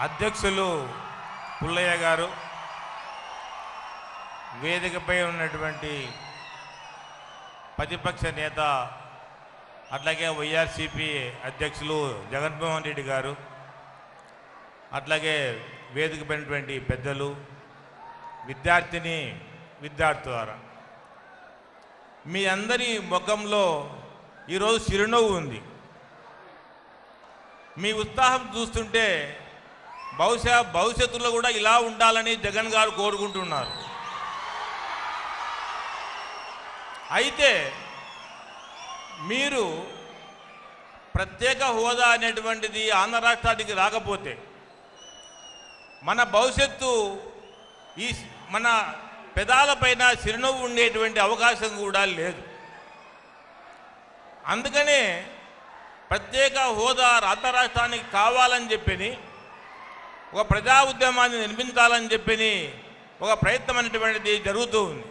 అధ్యక్షులు పుల్లయ్య గారు, వేదికపై ఉన్నటువంటి ప్రతిపక్ష నేత అట్లాగే వైఆర్సీపీ అధ్యక్షులు జగన్మోహన్ రెడ్డి గారు, అట్లాగే వేదికపైనటువంటి పెద్దలు, విద్యార్థులారా, మీ అందరి ముఖంలో ఈరోజు చిరునవ్వు ఉంది. మీ ఉత్సాహం చూస్తుంటే బహుశా భవిష్యత్తులో కూడా ఇలా ఉండాలని జగన్ గారు కోరుకుంటున్నారు. అయితే మీరు ప్రత్యేక హోదా అనేటువంటిది ఆంధ్ర రాష్ట్రానికి రాకపోతే మన భవిష్యత్తు ఈ మన పెదాలపైన చిరునవ్వు ఉండేటువంటి అవకాశం కూడా లేదు. అందుకనే ప్రత్యేక హోదా ఆంధ్ర రాష్ట్రానికి కావాలని చెప్పని ఒక ప్రజా ఉద్యమాన్ని నిర్మించాలని చెప్పని ఒక ప్రయత్నం అనేటువంటిది జరుగుతూ ఉంది.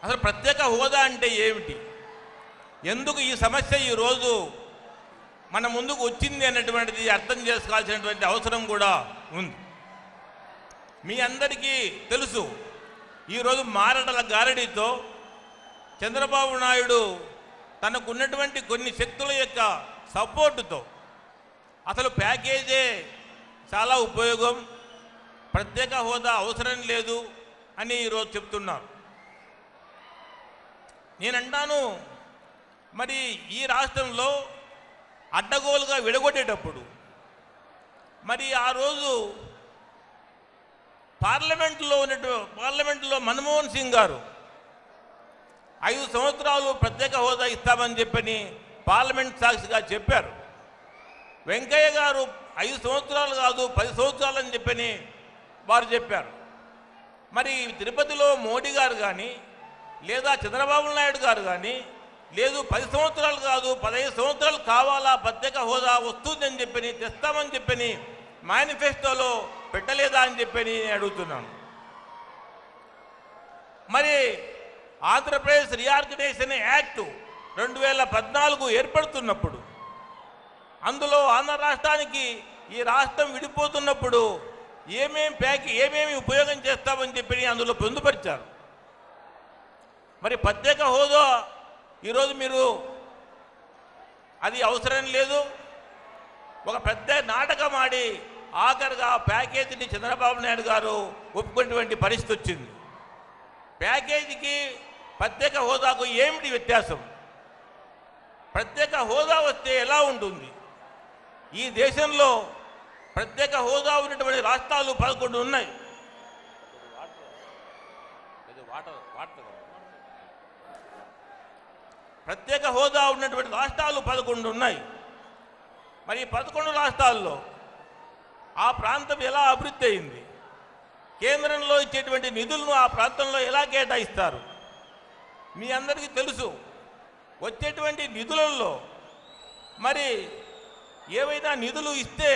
అసలు ప్రత్యేక హోదా అంటే ఏమిటి, ఎందుకు ఈ సమస్య ఈరోజు మన ముందుకు వచ్చింది అన్నటువంటిది అర్థం చేసుకోవాల్సినటువంటి అవసరం కూడా ఉంది. మీ అందరికీ తెలుసు, ఈరోజు మారడల గారడితో చంద్రబాబు నాయుడు తనకున్నటువంటి కొన్ని శక్తుల యొక్క సపోర్టుతో అసలు ప్యాకేజే చాలా ఉపయోగం, ప్రత్యేక హోదా అవసరం లేదు అని ఈరోజు చెప్తున్నారు. నేనంటాను, మరి ఈ రాష్ట్రంలో అడ్డగోలుగా విడగొట్టేటప్పుడు మరి ఆ రోజు పార్లమెంట్లో మన్మోహన్ సింగ్ గారు 5 సంవత్సరాలు ప్రత్యేక హోదా ఇస్తామని చెప్పని పార్లమెంట్ సాక్షిగా చెప్పారు. వెంకయ్య గారు 5 సంవత్సరాలు కాదు 10 సంవత్సరాలు అని చెప్పని వారు చెప్పారు. మరి తిరుపతిలో మోడీ గారు కానీ లేదా చంద్రబాబు నాయుడు గారు కానీ లేదు 10 సంవత్సరాలు కాదు 15 సంవత్సరాలు కావాలా ప్రత్యేక హోదా వస్తుందని చెప్పని తెస్తామని చెప్పని మేనిఫెస్టోలో పెట్టలేదా అని చెప్పని నేను అడుగుతున్నాను. మరి ఆంధ్రప్రదేశ్ రీఆర్గనైజేషన్ యాక్ట్ 2014 ఏర్పడుతున్నప్పుడు అందులో ఆంధ్ర రాష్ట్రానికి ఈ రాష్ట్రం విడిపోతున్నప్పుడు ఏమేమి ఉపయోగం చేస్తామని చెప్పి అందులో పొందుపరిచారు. మరి ప్రత్యేక హోదా ఈరోజు మీరు అది అవసరం లేదు, ఒక పెద్ద నాటకం ఆడి ఆఖరిగా ప్యాకేజీని చంద్రబాబు నాయుడు గారు ఒప్పుకునేటువంటి పరిస్థితి వచ్చింది. ప్యాకేజీకి ప్రత్యేక హోదాకు ఏమిటి వ్యత్యాసం? ప్రత్యేక హోదా వస్తే ఎలా ఉంటుంది? ఈ దేశంలో ప్రత్యేక హోదా ఉన్నటువంటి రాష్ట్రాలు 11 ఉన్నాయి. ప్రత్యేక హోదా ఉన్నటువంటి రాష్ట్రాలు 11 ఉన్నాయి. మరి 11 రాష్ట్రాల్లో ఆ ప్రాంతం ఎలా అభివృద్ధి అయింది? కేంద్రంలో ఇచ్చేటువంటి నిధులను ఆ ప్రాంతంలో ఎలా కేటాయిస్తారు? మీ అందరికీ తెలుసు. వచ్చేటువంటి నిధులలో మరి ఏవైనా నిధులు ఇస్తే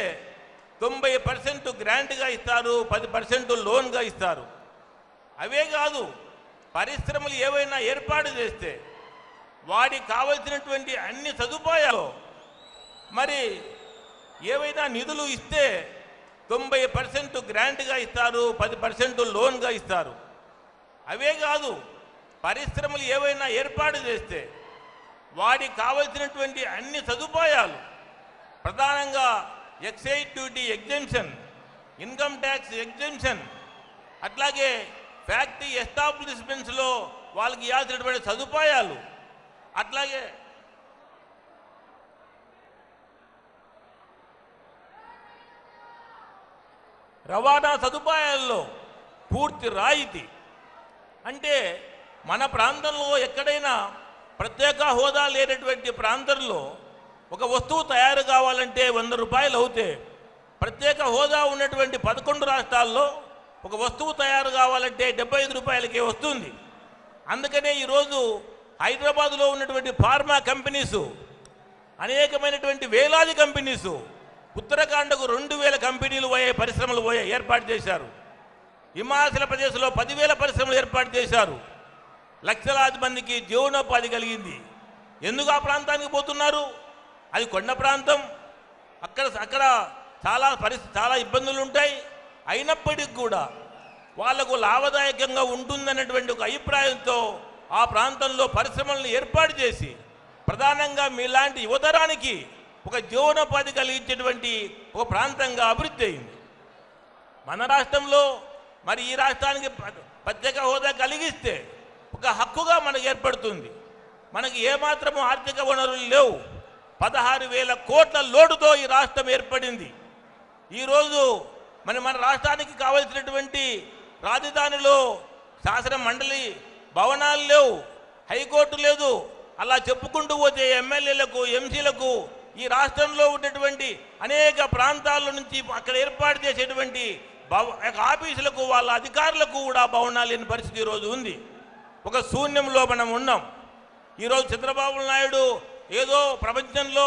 90% గ్రాంట్గా ఇస్తారు, 10% లోన్గా ఇస్తారు. అవే కాదు, పరిశ్రమలు ఏవైనా ఏర్పాటు చేస్తే వాడికి కావలసినటువంటి అన్ని సదుపాయాలు మరి ఏవైనా నిధులు ఇస్తే 90% గ్రాంట్గా ఇస్తారు, 10% లోన్గా ఇస్తారు. అవే కాదు, పరిశ్రమలు ఏవైనా ఏర్పాటు చేస్తే వాడికి కావలసినటువంటి అన్ని సదుపాయాలు ప్రధానంగా excise duty exemption, income tax exemption, అట్లాగే ఫ్యాక్టరీ ఎస్టాబ్లిష్మెంట్స్లో వాళ్ళకి ఇవ్వాల్సినటువంటి సదుపాయాలు, అట్లాగే రవాణా సదుపాయాల్లో పూర్తి రాయితీ. అంటే మన ప్రాంతంలో ఎక్కడైనా ప్రత్యేక హోదా లేనటువంటి ప్రాంతంలో ఒక వస్తువు తయారు కావాలంటే 100 రూపాయలు అవుతే ప్రత్యేక హోదా ఉన్నటువంటి 11 రాష్ట్రాల్లో ఒక వస్తువు తయారు కావాలంటే 75 రూపాయలకే వస్తుంది. అందుకనే ఈరోజు హైదరాబాదులో ఉన్నటువంటి ఫార్మా కంపెనీసు, అనేకమైనటువంటి వేలాది కంపెనీసు, ఉత్తరాఖండ్కు 2000 కంపెనీలు పరిశ్రమలు ఏర్పాటు చేశారు. హిమాచల్ ప్రదేశ్లో 10,000 పరిశ్రమలు ఏర్పాటు చేశారు. లక్షలాది మందికి జీవనోపాధి కలిగింది. ఎందుకు ఆ ప్రాంతానికి పోతున్నారు? అది కొండ ప్రాంతం, అక్కడ చాలా ఇబ్బందులు ఉంటాయి. అయినప్పటికీ కూడా వాళ్లకు లాభదాయకంగా ఉంటుందనేటువంటి ఒక అభిప్రాయంతో ఆ ప్రాంతంలో పరిశ్రమలను ఏర్పాటు చేసి ప్రధానంగా మీలాంటి యువతరానికి ఒక జీవనోపాధి కలిగించేటువంటి ఒక ప్రాంతంగా అభివృద్ధి అయింది. మన రాష్ట్రంలో మరి ఈ రాష్ట్రానికి ప్రత్యేక హోదా కలిగిస్తే ఒక హక్కుగా మనకు ఏర్పడుతుంది. మనకి ఏమాత్రము ఆర్థిక వనరులు లేవు. 16,000 కోట్ల లోటుతో ఈ రాష్ట్రం ఏర్పడింది. ఈరోజు మన రాష్ట్రానికి కావలసినటువంటి రాజధానిలో శాసన మండలి భవనాలు లేవు, హైకోర్టు లేదు. అలా చెప్పుకుంటూ పోతే ఎమ్మెల్యేలకు, ఎంసీలకు ఈ రాష్ట్రంలో ఉన్నటువంటి అనేక ప్రాంతాల నుంచి అక్కడ ఏర్పాటు చేసేటువంటి ఆఫీసులకు, వాళ్ళ అధికారులకు కూడా భవనాలు లేని పరిస్థితి ఈరోజు ఉంది. ఒక శూన్యంలో మనం ఉన్నాం. ఈరోజు చంద్రబాబు నాయుడు ఏదో ప్రపంచంలో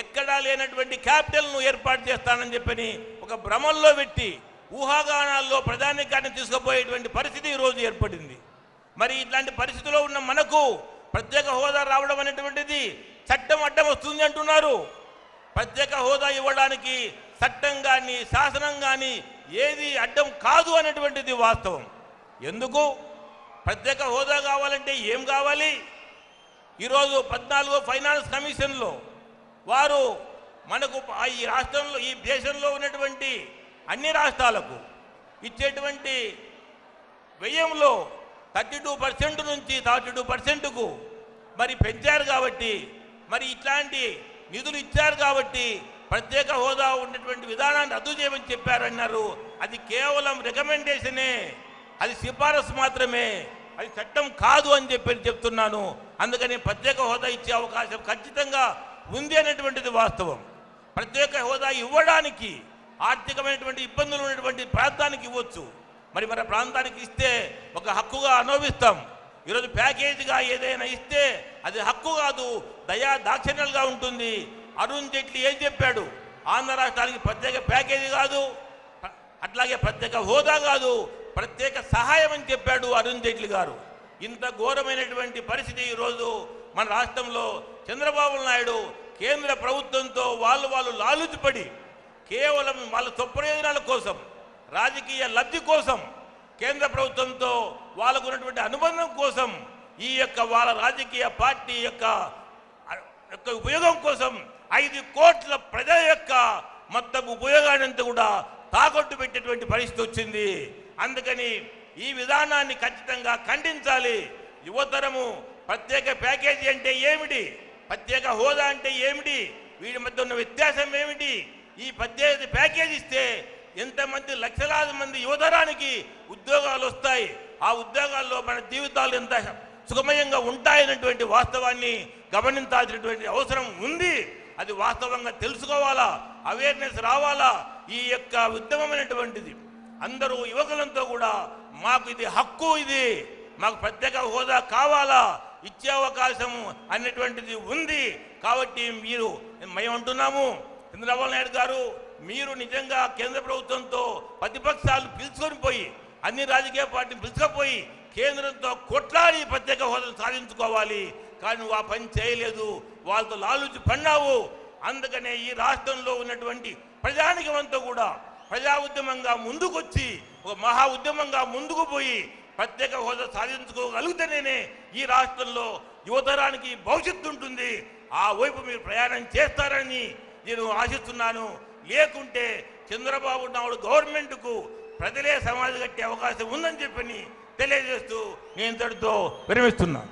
ఎక్కడా లేనటువంటి క్యాపిటల్ను ఏర్పాటు చేస్తానని చెప్పని ఒక భ్రమంలో పెట్టి ఊహాగానాల్లో ప్రధానికాన్ని తీసుకుపోయేటువంటి పరిస్థితి ఈరోజు ఏర్పడింది. మరి ఇట్లాంటి పరిస్థితిలో ఉన్న మనకు ప్రత్యేక హోదా రావడం అనేటువంటిది చట్టం అడ్డం వస్తుంది అంటున్నారు. ప్రత్యేక హోదా ఇవ్వడానికి చట్టం కానీ శాసనం కానీ ఏది అడ్డం కాదు అనేటువంటిది వాస్తవం. ఎందుకు ప్రత్యేక హోదా కావాలంటే ఏం కావాలి? ఈరోజు 14వ ఫైనాన్స్ కమిషన్లో వారు మనకు ఈ రాష్ట్రంలో, ఈ దేశంలో ఉన్నటువంటి అన్ని రాష్ట్రాలకు ఇచ్చేటువంటి వ్యయంలో 32% నుంచి 32%కు మరి పెంచారు. కాబట్టి మరి ఇట్లాంటి నిధులు ఇచ్చారు కాబట్టి ప్రత్యేక హోదా ఉన్నటువంటి విధానాన్ని రద్దు చేయమని చెప్పారన్నారు. అది కేవలం రికమెండేషనే, అది సిఫారసు మాత్రమే, అది చట్టం కాదు అని చెప్తున్నాను. అందుకని ప్రత్యేక హోదా ఇచ్చే అవకాశం ఖచ్చితంగా ఉంది అనేటువంటిది వాస్తవం. ప్రత్యేక హోదా ఇవ్వడానికి ఆర్థికమైనటువంటి ఇబ్బందులు ఉన్నటువంటి ప్రాంతానికి ఇవ్వచ్చు. మరి మన ప్రాంతానికి ఇస్తే ఒక హక్కుగా అనుభవిస్తాం. ఈరోజు ప్యాకేజీగా ఏదైనా ఇస్తే అది హక్కు కాదు, దాక్షిణ్యాలుగా ఉంటుంది. అరుణ్ జైట్లీ ఏం చెప్పాడు? ఆంధ్ర రాష్ట్రానికి ప్రత్యేక ప్యాకేజీ కాదు, అట్లాగే ప్రత్యేక హోదా కాదు, ప్రత్యేక సహాయం అని చెప్పాడు అరుణ్ జైట్లీ గారు. ఇంత ఘోరమైనటువంటి పరిస్థితి ఈరోజు మన రాష్ట్రంలో చంద్రబాబు నాయుడు కేంద్ర ప్రభుత్వంతో వాళ్ళు లాలుచిపడి కేవలం వాళ్ళ స్వప్రయోజనాల కోసం, రాజకీయ లబ్ధి కోసం, కేంద్ర ప్రభుత్వంతో వాళ్ళకు ఉన్నటువంటి అనుబంధం కోసం, ఈ యొక్క వాళ్ళ రాజకీయ పార్టీ యొక్క ఉపయోగం కోసం 5 కోట్ల ప్రజల యొక్క మొత్తం ఉపయోగాన్ని కూడా తాకట్టు పెట్టేటువంటి పరిస్థితి వచ్చింది. అందుకని ఈ విధానాన్ని ఖచ్చితంగా ఖండించాలి. యువతరము ప్రత్యేక ప్యాకేజీ అంటే ఏమిటి, ప్రత్యేక హోదా అంటే ఏమిటి, వీటి మధ్య ఉన్న వ్యత్యాసం ఏమిటి, ఈ ప్రత్యేక ప్యాకేజీ ఇస్తే ఎంతమంది లక్షలాది మంది యువతరానికి ఉద్యోగాలు వస్తాయి, ఆ ఉద్యోగాల్లో మన జీవితాలు ఎంత సుఖమయంగా ఉంటాయనేటువంటి వాస్తవాన్ని గమనించాల్సినటువంటి అవసరం ఉంది. అది వాస్తవంగా తెలుసుకోవాలా, అవేర్నెస్ రావాలా. ఈ యొక్క ఉద్యమమైనటువంటిది అందరూ యువకులంతా కూడా మాకు ఇది హక్కు, ఇది మాకు ప్రత్యేక హోదా కావాలా, ఇచ్చే అవకాశం అనేటువంటిది ఉంది. కాబట్టి మేము అంటున్నాము, చంద్రబాబు నాయుడు గారు, మీరు నిజంగా కేంద్ర ప్రభుత్వంతో ప్రతిపక్షాలు పిలుచుకొని పోయి, అన్ని రాజకీయ పార్టీలు పిలుచుకపోయి కేంద్రంతో కొట్లాడి ప్రత్యేక హోదాను సాధించుకోవాలి. కానీ నువ్వు ఆ పని చేయలేదు, వాళ్ళతో లాలుచి పన్నావు. అందుకనే ఈ రాష్ట్రంలో ఉన్నటువంటి ప్రజానికమంతా కూడా ప్రజా ఉద్యమంగా ముందుకొచ్చి ఒక మహా ఉద్యమంగా ముందుకు పోయి ప్రత్యేక హోదా సాధించుకోగలిగితేనే ఈ రాష్ట్రంలో యువతరానికి భవిష్యత్తు ఉంటుంది. ఆ వైపు మీరు ప్రయాణం చేస్తారని నేను ఆశిస్తున్నాను. లేకుంటే చంద్రబాబు నాయుడు గవర్నమెంట్కు ప్రజలే సమాధి కట్టే అవకాశం ఉందని చెప్పని తెలియజేస్తూ నేను ఇంతటితో విరమిస్తున్నాను.